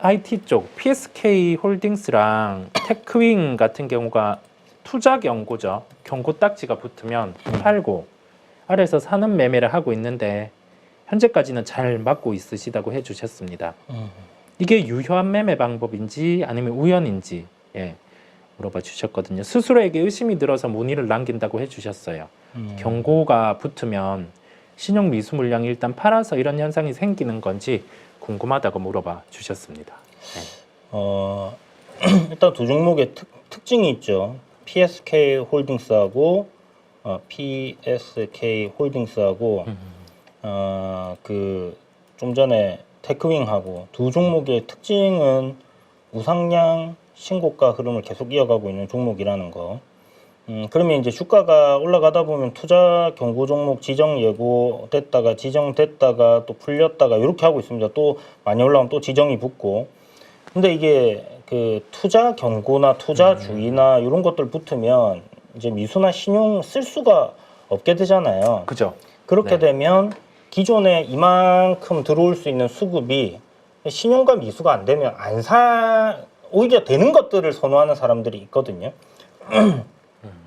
IT 쪽 PSK 홀딩스랑 테크윙 같은 경우가 투자 경고죠. 경고 딱지가 붙으면 팔고 아래에서 사는 매매를 하고 있는데 현재까지는 잘 맞고 있으시다고 해주셨습니다. 이게 유효한 매매 방법인지 아니면 우연인지 물어봐 주셨거든요. 스스로에게 의심이 들어서 문의를 남긴다고 해주셨어요. 경고가 붙으면 신용 미수 물량이 일단 팔아서 이런 현상이 생기는 건지 궁금하다고 물어봐 주셨습니다. 일단 두 종목의 특징이 있죠. PSK 홀딩스하고 그 좀 전에 테크윙하고 두 종목의 특징은 우상향 신고가 흐름을 계속 이어가고 있는 종목이라는 거. 그러면 이제 주가가 올라가다 보면 투자 경고 종목 지정 예고됐다가 지정됐다가 또 풀렸다가 이렇게 하고 있습니다. 또 많이 올라오면 또 지정이 붙고. 근데 이게 그 투자 경고나 투자 주의나 이런 것들 붙으면 이제 미수나 신용 쓸 수가 없게 되잖아요. 그죠? 그렇게 되면 기존에 이만큼 들어올 수 있는 수급이 신용과 미수가 안 되면 오히려 되는 것들을 선호하는 사람들이 있거든요.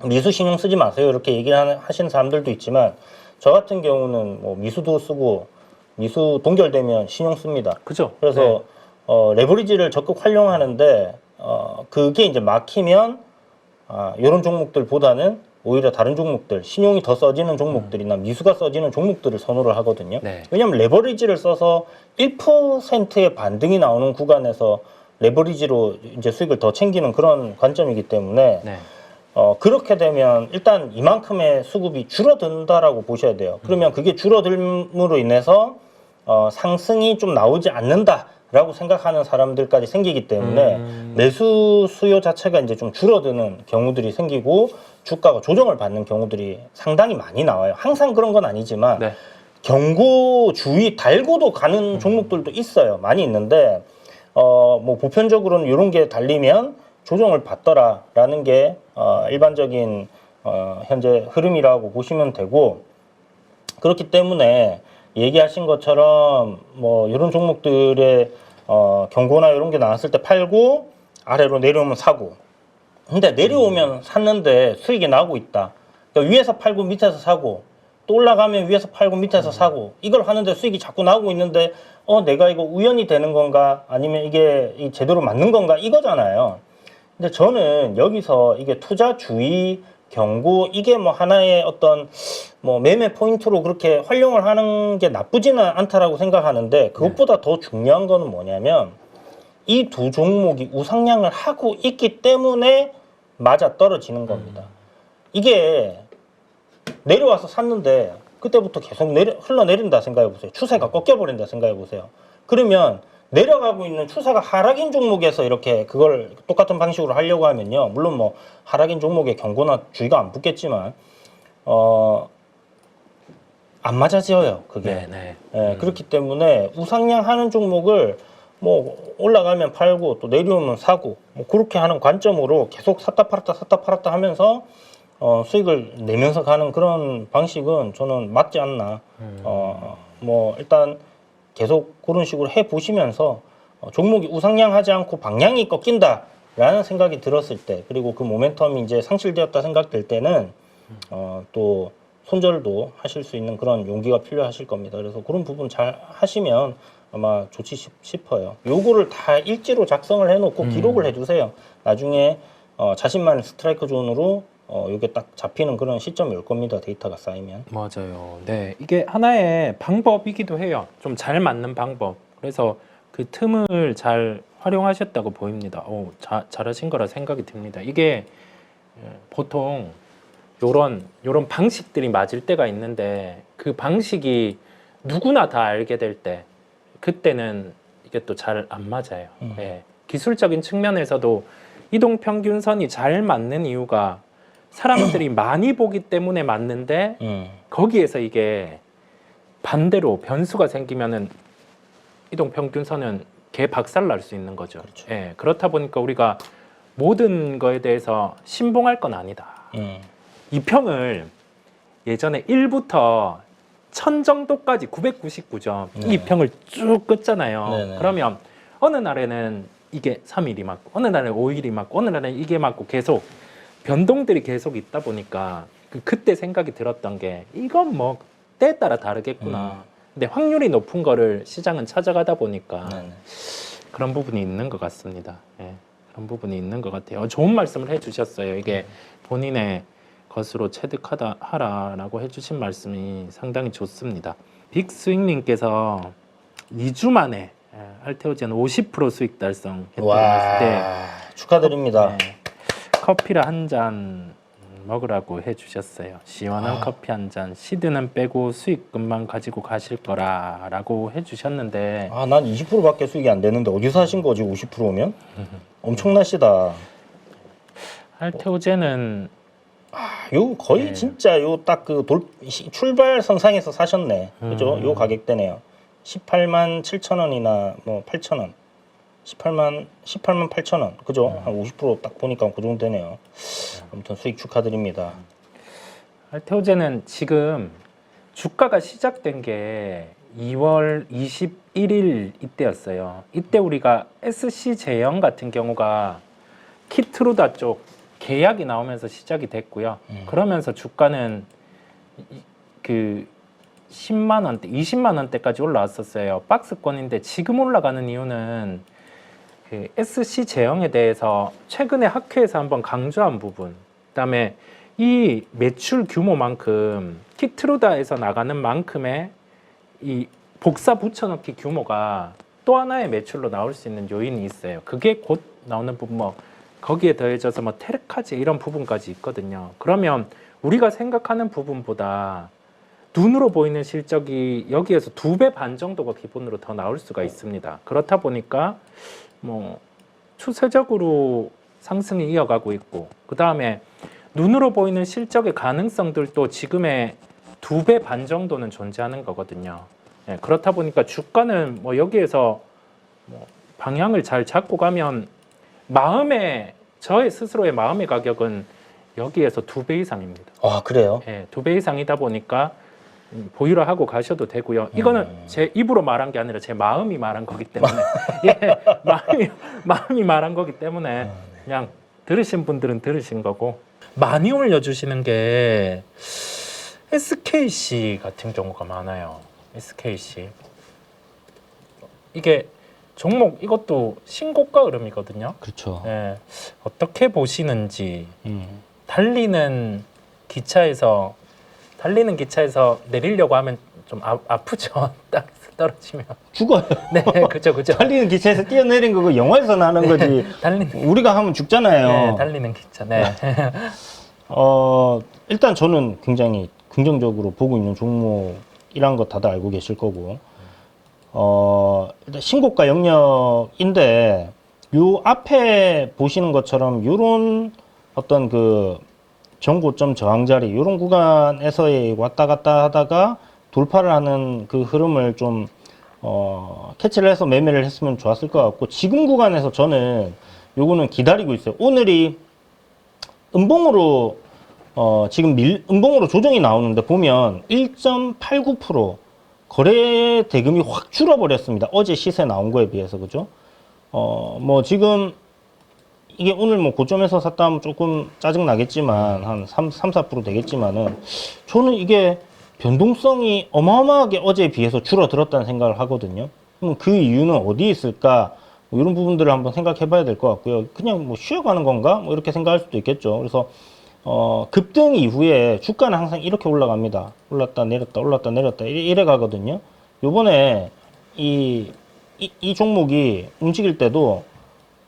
미수 신용 쓰지 마세요 이렇게 하시는 사람들도 있지만 저 같은 경우는 뭐 미수도 쓰고 미수 동결되면 신용 씁니다. 그죠? 그래서 레버리지를 적극 활용하는데 그게 이제 막히면 이런 종목들보다는 오히려 다른 종목들, 신용이 더 써지는 종목들이나 미수가 써지는 종목들을 선호를 하거든요. 왜냐하면 레버리지를 써서 1%의 반등이 나오는 구간에서 레버리지로 이제 수익을 더 챙기는 그런 관점이기 때문에 그렇게 되면 일단 이만큼의 수급이 줄어든다라고 보셔야 돼요. 그러면 그게 줄어들므로 인해서 상승이 좀 나오지 않는다라고 생각하는 사람들까지 생기기 때문에 매수 수요 자체가 이제 좀 줄어드는 경우들이 생기고 주가가 조정을 받는 경우들이 상당히 많이 나와요. 항상 그런 건 아니지만 경고 주의 달고도 가는 종목들도 있어요. 많이 있는데 뭐 보편적으로는 이런 게 달리면 조정을 받더라라는 게 일반적인 현재 흐름이라고 보시면 되고, 그렇기 때문에 얘기하신 것처럼 뭐 이런 종목들의 경고나 이런 게 나왔을 때 팔고 아래로 내려오면 사고, 근데 내려오면 샀는데 수익이 나고 있다. 그러니까 위에서 팔고 밑에서 사고 또 올라가면 위에서 팔고 밑에서 사고 이걸 하는데 수익이 자꾸 나오고 있는데 내가 이거 우연히 되는 건가 아니면 이게 제대로 맞는 건가 이거잖아요. 근데 저는 여기서 이게 투자 주의 경고 이게 뭐 하나의 어떤 뭐 매매 포인트로 그렇게 활용을 하는 게 나쁘지는 않다라고 생각하는데 그것보다 더 중요한 거는 뭐냐면 이 두 종목이 우상향을 하고 있기 때문에 맞아 떨어지는 겁니다. 이게 내려와서 샀는데 그때부터 계속 흘러내린다 생각해 보세요. 추세가 꺾여버린다 생각해 보세요. 그러면 내려가고 있는 추세가 하락인 종목에서 이렇게 그걸 똑같은 방식으로 하려고 하면요. 물론 뭐 하락인 종목에 경고나 주의가 안 붙겠지만 안 맞아져요. 그게. 그렇기 때문에 우상향 하는 종목을 뭐 올라가면 팔고 또 내려오면 사고 뭐 그렇게 하는 관점으로 계속 샀다 팔았다 하면서 수익을 내면서 가는 그런 방식은 저는 맞지 않나. 뭐 일단 계속 그런 식으로 해 보시면서 종목이 우상향하지 않고 방향이 꺾인다라는 생각이 들었을 때, 그리고 그 모멘텀이 이제 상실되었다 생각될 때는 또 손절도 하실 수 있는 그런 용기가 필요하실 겁니다. 그래서 그런 부분 잘 하시면 아마 좋지 싶어요. 요거를 다 일지로 작성을 해놓고 기록을 해두세요. 나중에 자신만의 스트라이크 존으로 이게 딱 잡히는 그런 시점이 올 겁니다. 데이터가 쌓이면. 맞아요. 네, 이게 하나의 방법이기도 해요. 좀 잘 맞는 방법. 그래서 그 틈을 잘 활용하셨다고 보입니다. 잘하신 거라 생각이 듭니다. 이게 보통 요런 방식들이 맞을 때가 있는데 그 방식이 누구나 다 알게 될 때 그때는 이게 또 잘 안 맞아요. 기술적인 측면에서도 이동평균선이 잘 맞는 이유가 사람들이 많이 보기 때문에 맞는데 거기에서 이게 반대로 변수가 생기면은 이동평균선은 개박살 날 수 있는 거죠. 그렇다 보니까 우리가 모든 거에 대해서 신봉할 건 아니다. 이 평을 예전에 1부터 1000 정도까지 999점 이 평을 쭉 긋잖아요. 그러면 어느 날에는 이게 3일이 맞고 어느 날에 5일이 맞고 어느 날에 이게 맞고 계속 변동들이 계속 있다 보니까 그때 생각이 들었던 게 이건 뭐 때에 따라 다르겠구나. 근데 확률이 높은 거를 시장은 찾아가다 보니까 네네. 그런 부분이 있는 것 같습니다. 예, 그런 부분이 있는 것 같아요. 좋은 말씀을 해주셨어요. 이게 본인의 것으로 체득하라라고 해주신 말씀이 상당히 좋습니다. 빅스윙님께서 2주 만에 알테오젠 50% 수익 달성했다고 하셨는데 와, 축하드립니다. 네, 커피를 한 잔 먹으라고 해주셨어요. 시원한 커피 한 잔, 시드는 빼고 수익금만 가지고 가실 거라라고 해주셨는데 아, 난 20%밖에 수익이 안 되는데 어디서 하신 거지? 50%면? 엄청나시다. 알테오젠은 요 거의 네. 진짜 요 딱 그 출발 선상에서 사셨네. 그죠? 요 가격대네요. 18만 7천 원이나 뭐 8천 원. 18만 8천 원. 그죠? 한 50% 딱 보니까 그 정도 되네요. 아무튼 수익 축하드립니다. 알테오젠은 지금 주가가 시작된 게 2월 21일 이때였어요. 이때 우리가 SC 제형 같은 경우가 키트루다 쪽 계약이 나오면서 시작이 됐고요. 그러면서 주가는 그 10만 원대, 20만 원대까지 올라왔었어요. 박스권인데 지금 올라가는 이유는 그 SC 제형에 대해서 최근에 학회에서 한번 강조한 부분, 그다음에 이 매출 규모만큼 키트루다에서 나가는 만큼의 이 복사 붙여넣기 규모가 또 하나의 매출로 나올 수 있는 요인이 있어요. 그게 곧 나오는 부분, 뭐 거기에 더해져서 뭐 테르카제 이런 부분까지 있거든요. 그러면 우리가 생각하는 부분보다 눈으로 보이는 실적이 여기에서 2배 반 정도가 기본으로 더 나올 수가 있습니다. 그렇다 보니까 뭐 추세적으로 상승이 이어가고 있고, 그 다음에 눈으로 보이는 실적의 가능성들도 지금의 2배 반 정도는 존재하는 거거든요. 예, 그렇다 보니까 주가는 뭐 여기에서 뭐 방향을 잘 잡고 가면 저의 스스로의 마음의 가격은 여기에서 2배 이상입니다. 아, 그래요? 예, 2배 이상이다 보니까 보유를 하고 가셔도 되고요. 이거는 제 입으로 말한 게 아니라 제 마음이 말한 거기 때문에 예, 마음이 말한 거기 때문에 그냥 들으신 분들은 들으신 거고, 많이 올려주시는 게 SKC 같은 경우가 많아요. SKC 이게 종목 이것도 신고가 흐름이거든요. 그렇죠. 예, 어떻게 보시는지. 달리는 기차에서 내리려고 하면 좀 아프죠. 땅에서 떨어지면. 죽어요. 네, 그죠. 달리는 기차에서 뛰어내린 거 영화에서 나는 거지. 우리가 하면 죽잖아요. 네, 달리는 기차. 네. 일단 저는 굉장히 긍정적으로 보고 있는 종목이란 거 다들 알고 계실 거고, 일단 신고가 영역인데 요 앞에 보시는 것처럼 요런 어떤 그 전고점 저항자리 이런 구간에서의 왔다 갔다 하다가 돌파를 하는 그 흐름을 좀 캐치를 해서 매매를 했으면 좋았을 것 같고, 지금 구간에서 저는 요거는 기다리고 있어요. 오늘이 음봉으로 지금 음봉으로 조정이 나오는데 보면 1.89% 거래 대금이 확 줄어버렸습니다. 어제 시세 나온 거에 비해서. 그죠? 뭐 지금 이게 오늘 뭐 고점에서 샀다 하면 조금 짜증 나겠지만 한 3-4% 되겠지만은 저는 이게 변동성이 어마어마하게 어제에 비해서 줄어들었다는 생각을 하거든요. 그럼 그 이유는 어디에 있을까? 뭐 이런 부분들을 한번 생각해 봐야 될 것 같고요. 그냥 뭐 쉬어가는 건가? 뭐 이렇게 생각할 수도 있겠죠. 그래서 급등 이후에 주가는 항상 이렇게 올라갑니다. 올랐다 내렸다 올랐다 내렸다 이래 가거든요. 요번에 이 종목이 움직일 때도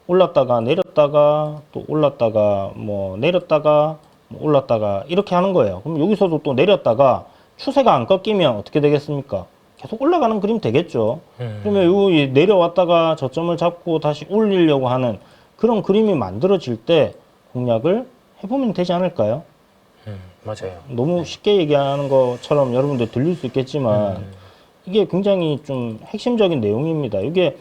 올랐다가 내렸다가 또 올랐다가 뭐 내렸다가 뭐 올랐다가 이렇게 하는 거예요. 그럼 여기서도 또 내렸다가 추세가 안 꺾이면 어떻게 되겠습니까? 계속 올라가는 그림 되겠죠. 그러면 요 내려왔다가 저점을 잡고 다시 올리려고 하는 그런 그림이 만들어질 때 공략을 해보면 되지 않을까요? 맞아요. 너무 쉽게 얘기하는 것처럼 여러분들 들릴 수 있겠지만 이게 굉장히 좀 핵심적인 내용입니다. 이게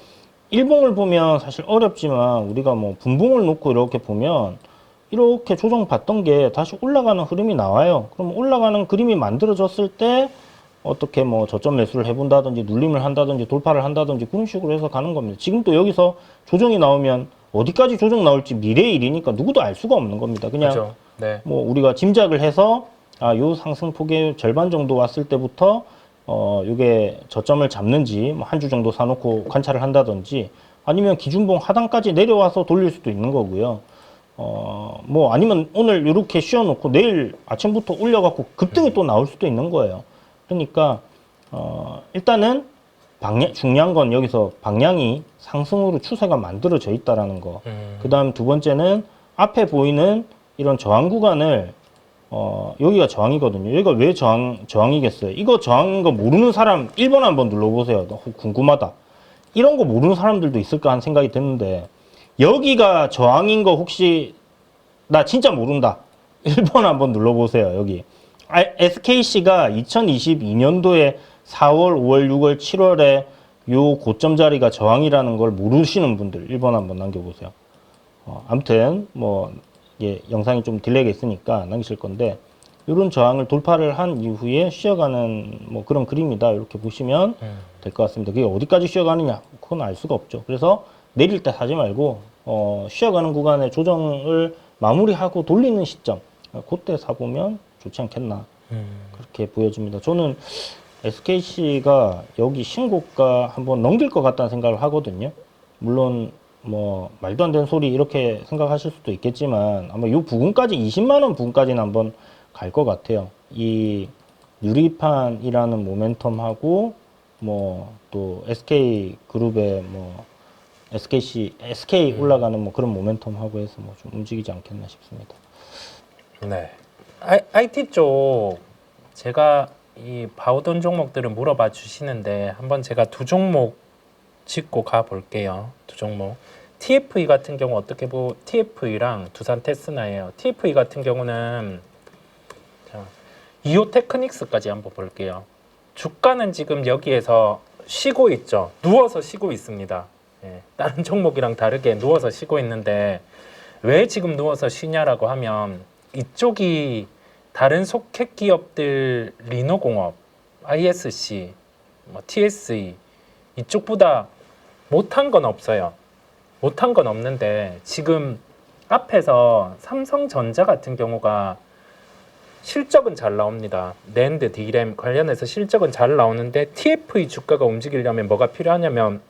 일봉을 보면 사실 어렵지만 우리가 뭐 분봉을 놓고 이렇게 보면 이렇게 조정 받던 게 다시 올라가는 흐름이 나와요. 그럼 올라가는 그림이 만들어졌을 때 어떻게 뭐 저점 매수를 해본다든지 눌림을 한다든지 돌파를 한다든지 그런 식으로 해서 가는 겁니다. 지금 또 여기서 조정이 나오면 어디까지 조정 나올지 미래의 일이니까 누구도 알 수가 없는 겁니다. 그냥 그죠. 네. 뭐 우리가 짐작을 해서 요 상승폭의 절반 정도 왔을 때부터 요게 저점을 잡는지 뭐 한 주 정도 사놓고 관찰을 한다든지 아니면 기준봉 하단까지 내려와서 돌릴 수도 있는 거고요. 뭐 아니면 오늘 이렇게 쉬어놓고 내일 아침부터 올려갖고 급등이 또 나올 수도 있는 거예요. 그러니까 일단은 중요한 건 여기서 방향이 상승으로 추세가 만들어져 있다라는 거. 그다음 두 번째는 앞에 보이는 이런 저항 구간을 여기가 저항이거든요. 여기가 왜 저항이겠어요? 이거 저항인 거 모르는 사람 1번 한번 눌러보세요. 궁금하다. 이런 거 모르는 사람들도 있을까 하는 생각이 드는데 여기가 저항인 거 혹시 나 진짜 모른다. 1번 한번 눌러보세요. 여기. SKC가 2022년도에 4월, 5월, 6월, 7월에 요 고점 자리가 저항이라는 걸 모르시는 분들 1번 한번 남겨보세요. 아무튼 뭐 이게 영상이 좀 딜레이가 있으니까 남기실 건데 이런 저항을 돌파를 한 이후에 쉬어가는 뭐 그런 그림이다. 이렇게 보시면 될 것 같습니다. 그게 어디까지 쉬어가느냐? 그건 알 수가 없죠. 그래서 내릴 때 사지 말고 쉬어가는 구간의 조정을 마무리하고 돌리는 시점 그때 사보면 좋지 않겠나 그렇게 보여집니다. 저는 SKC가 여기 신고가 한번 넘길 것 같다는 생각을 하거든요. 물론 뭐 말도 안 되는 소리 이렇게 생각하실 수도 있겠지만 아마 요 부분까지 20만 원 부분까지는 한번 갈 것 같아요. 이 유리판이라는 모멘텀하고 뭐 또 SK 그룹의 뭐 SK 올라가는 뭐 그런 모멘텀하고 해서 뭐 좀 움직이지 않겠나 싶습니다. 네. IT 쪽 제가 이 봐오던 종목들을 물어봐 주시는데 한번 제가 두 종목 짚고 가 볼게요. 두 종목. TFE 같은 경우 어떻게 TFE랑 두산 테스나예요. TFE 같은 경우는 자, 이오 테크닉스까지 한번 볼게요. 주가는 지금 여기에서 쉬고 있죠. 누워서 쉬고 있습니다. 예, 다른 종목이랑 다르게 누워서 쉬고 있는데 왜 지금 누워서 쉬냐라고 하면 이쪽이 다른 소켓 기업들 리노공업, ISC, 뭐 TSE 이쪽보다 못한 건 없어요. 못한 건 없는데 지금 앞에서 삼성전자 같은 경우가 실적은 잘 나옵니다. 낸드, D램 관련해서 실적은 잘 나오는데 TFE 주가가 움직이려면 뭐가 필요하냐면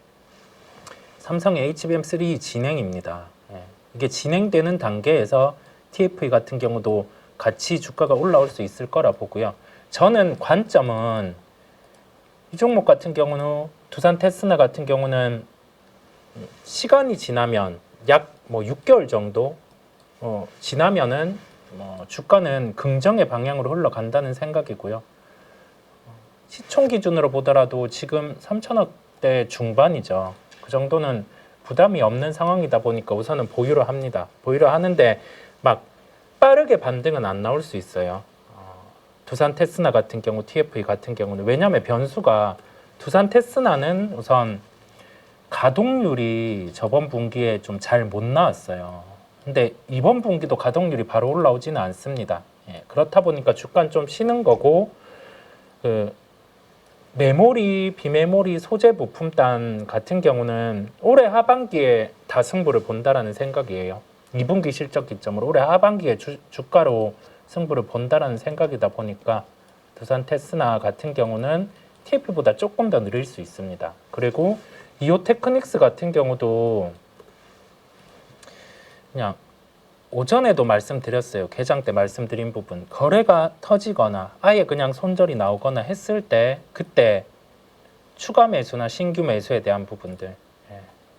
삼성의 HBM3 진행입니다. 예. 이게 진행되는 단계에서 TFE 같은 경우도 같이 주가가 올라올 수 있을 거라 보고요. 저는 관점은 이 종목 같은 경우는 두산 테스나 같은 경우는 시간이 지나면 약 뭐 6개월 정도 지나면은 주가는 긍정의 방향으로 흘러간다는 생각이고요. 시총 기준으로 보더라도 지금 3천억대 중반이죠. 그 정도는 부담이 없는 상황이다 보니까 우선은 보유를 합니다. 보유를 하는데 막 빠르게 반등은 안 나올 수 있어요. 두산 테스나 같은 경우, TFE 같은 경우는 왜냐하면 변수가 두산 테스나는 우선 가동률이 저번 분기에 좀 잘 못 나왔어요. 근데 이번 분기도 가동률이 바로 올라오지는 않습니다. 예, 그렇다 보니까 주가는 좀 쉬는 거고 그 메모리, 비메모리 소재 부품단 같은 경우는 올해 하반기에 다 승부를 본다라는 생각이에요. 2분기 실적 기점으로 올해 하반기에 주가로 승부를 본다라는 생각이다 보니까 두산 테스나 같은 경우는 TF보다 조금 더 느릴 수 있습니다. 그리고 이오 테크닉스 같은 경우도 그냥 오전에도 말씀드렸어요. 개장 때 말씀드린 부분 거래가 터지거나 아예 그냥 손절이 나오거나 했을 때 그때 추가 매수나 신규 매수에 대한 부분들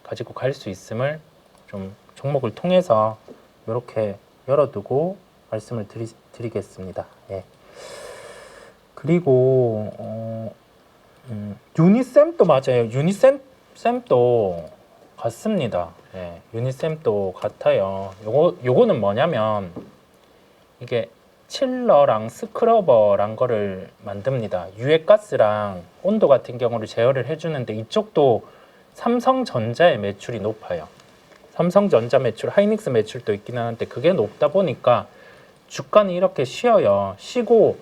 가지고 갈 수 있음을 좀 종목을 통해서 이렇게 열어두고 말씀을 드리겠습니다. 예. 그리고 유니쌤도 맞아요. 유니쌤도 같습니다. 예, 유니쌤도 같아요. 요거는 뭐냐면 이게 칠러랑 스크러버란 거를 만듭니다. 유해가스랑 온도 같은 경우를 제어를 해주는데 이쪽도 삼성전자의 매출이 높아요. 삼성전자 매출, 하이닉스 매출도 있긴 하는데 그게 높다 보니까 주가는 이렇게 쉬어요. 쉬고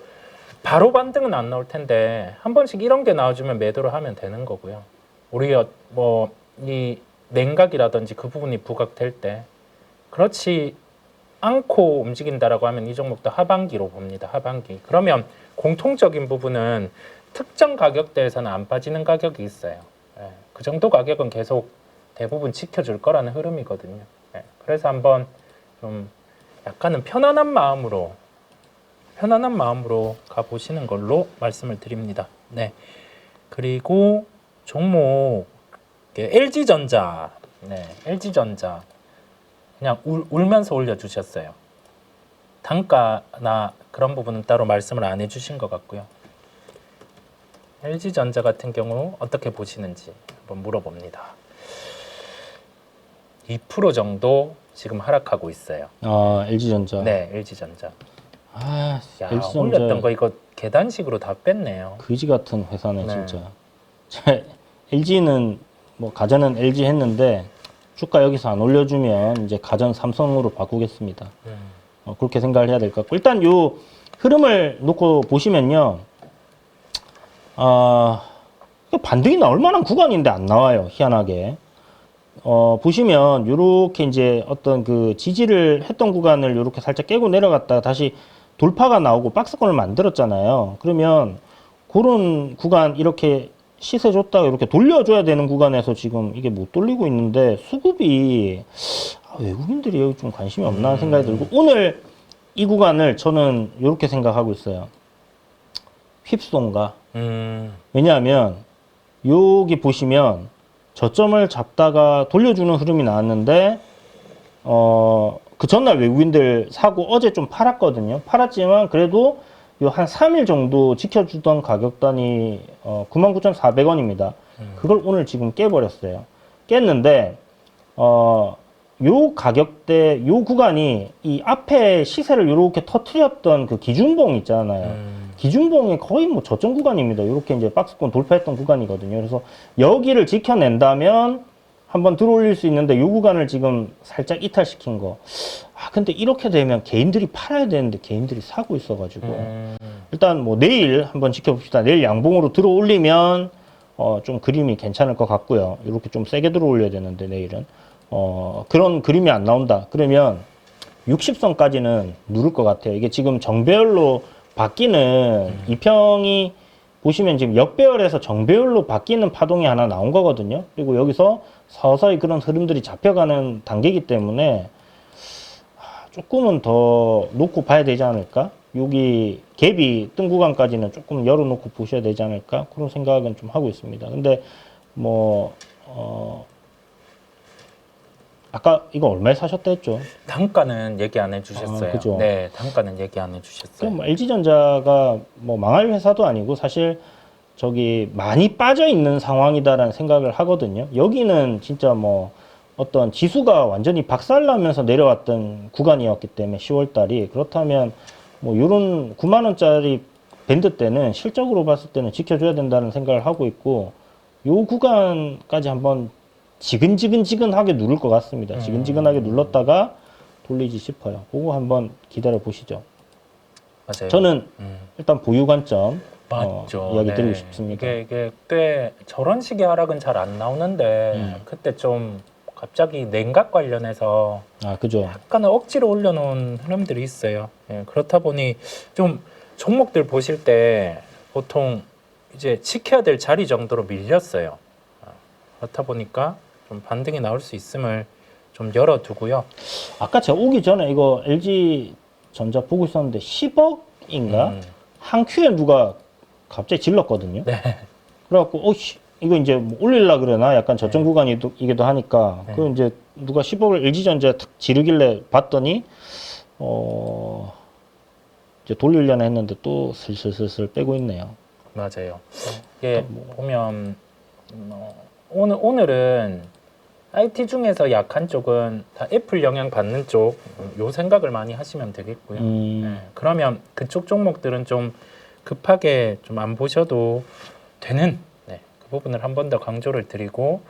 바로 반등은 안 나올 텐데 한 번씩 이런 게 나와주면 매도를 하면 되는 거고요. 우리가 뭐 이 냉각이라든지 그 부분이 부각될 때 그렇지 않고 움직인다라고 하면 이 종목도 하반기로 봅니다. 하반기. 그러면 공통적인 부분은 특정 가격대에서는 안 빠지는 가격이 있어요. 예, 그 정도 가격은 계속 대부분 지켜줄 거라는 흐름이거든요. 예, 그래서 한번 좀 약간은 편안한 마음으로 가보시는 걸로 말씀을 드립니다. 네. 그리고 종목 LG전자, 네, LG전자 그냥 울면서 올려주셨어요. 단가나 그런 부분은 따로 말씀을 안 해주신 것 같고요. LG전자 같은 경우 어떻게 보시는지 한번 물어봅니다. 2% 정도 지금 하락하고 있어요. 아, LG전자. 네, LG전자. 아, 야, LG전자 올렸던 거 이거 계단식으로 다 뺐네요. 그지 같은 회사네 네. 진짜. LG는 뭐 가전은 LG 했는데 주가 여기서 안 올려주면 이제 가전 삼성으로 바꾸겠습니다. 그렇게 생각을 해야 될 것 같고 일단 요 흐름을 놓고 보시면요. 반등이 나올 만한 구간인데 안 나와요. 희한하게. 보시면 요렇게 이제 어떤 그 지지를 했던 구간을 요렇게 살짝 깨고 내려갔다가 다시 돌파가 나오고 박스권을 만들었잖아요. 그러면 그런 구간 이렇게 시세 줬다가 이렇게 돌려줘야 되는 구간에서 지금 이게 못 돌리고 있는데 수급이 외국인들이 여기 좀 관심이 없나 생각이 들고 오늘 이 구간을 저는 이렇게 생각하고 있어요. 휩손가. 왜냐하면 여기 보시면 저점을 잡다가 돌려주는 흐름이 나왔는데 그 전날 외국인들 사고 어제 좀 팔았거든요. 팔았지만 그래도 요 한 3일 정도 지켜주던 가격단이 99,400원입니다. 그걸 오늘 지금 깨버렸어요. 깼는데 요 가격대 요 구간이 이 앞에 시세를 이렇게 터트렸던 그 기준봉 있잖아요. 기준봉이 거의 뭐 저점 구간입니다. 이렇게 이제 박스권 돌파했던 구간이거든요. 그래서 여기를 지켜낸다면 한번 들어올릴 수 있는데 요 구간을 지금 살짝 이탈시킨 거. 근데 이렇게 되면 개인들이 팔아야 되는데 개인들이 사고 있어가지고 일단 뭐 내일 한번 지켜봅시다. 내일 양봉으로 들어올리면 좀 그림이 괜찮을 것 같고요. 이렇게 좀 세게 들어올려야 되는데 내일은 그런 그림이 안 나온다. 그러면 60선까지는 누를 것 같아요. 이게 지금 정배열로 바뀌는 이평이 보시면 지금 역배열에서 정배열로 바뀌는 파동이 하나 나온 거거든요. 그리고 여기서 서서히 그런 흐름들이 잡혀가는 단계이기 때문에 조금은 더 놓고 봐야 되지 않을까? 여기 갭이 뜬 구간까지는 조금 열어놓고 보셔야 되지 않을까? 그런 생각은 좀 하고 있습니다. 근데 뭐 아까 이거 얼마에 사셨다 했죠? 단가는 얘기 안 해주셨어요. 그죠. 네, 단가는 얘기 안 해주셨어요. 그럼 LG전자가 뭐 망할 회사도 아니고 사실 저기 많이 빠져 있는 상황이다라는 생각을 하거든요. 여기는 진짜 뭐 어떤 지수가 완전히 박살나면서 내려왔던 구간이었기 때문에 10월 달이 그렇다면 뭐 요런 9만 원짜리 밴드 때는 실적으로 봤을 때는 지켜줘야 된다는 생각을 하고 있고 요 구간까지 한번 지근하게 누를 것 같습니다. 지근하게 눌렀다가 돌리지 싶어요. 그거 한번 기다려 보시죠. 맞아요. 저는 일단 보유 관점 맞죠. 이야기 네. 드리고 싶습니다. 이게 꽤 저런 식의 하락은 잘 안 나오는데 그때 좀 갑자기 냉각 관련해서 그죠. 약간은 억지로 올려놓은 흐름들이 있어요. 예, 그렇다 보니 좀 종목들 보실 때 보통 이제 지켜야 될 자리 정도로 밀렸어요. 그렇다 보니까 좀 반등이 나올 수 있음을 좀 열어두고요. 아까 제가 오기 전에 이거 LG 전자 보고 있었는데 10억인가 한 큐에 누가 갑자기 질렀거든요. 네. 그래갖고 이거 이제 뭐 올릴라 그러나 약간 저점 구간이기도 하니까 그 이제 누가 10억을 LG전자 탁 지르길래 봤더니 이제 돌리려나 했는데 또 슬슬 빼고 있네요. 맞아요. 이게 보면 오늘은 IT 중에서 약한 쪽은 다 애플 영향 받는 쪽, 요 생각을 많이 하시면 되겠고요. 네, 그러면 그쪽 종목들은 좀 급하게 좀 안 보셔도 되는 그 부분을 한 번 더 강조를 드리고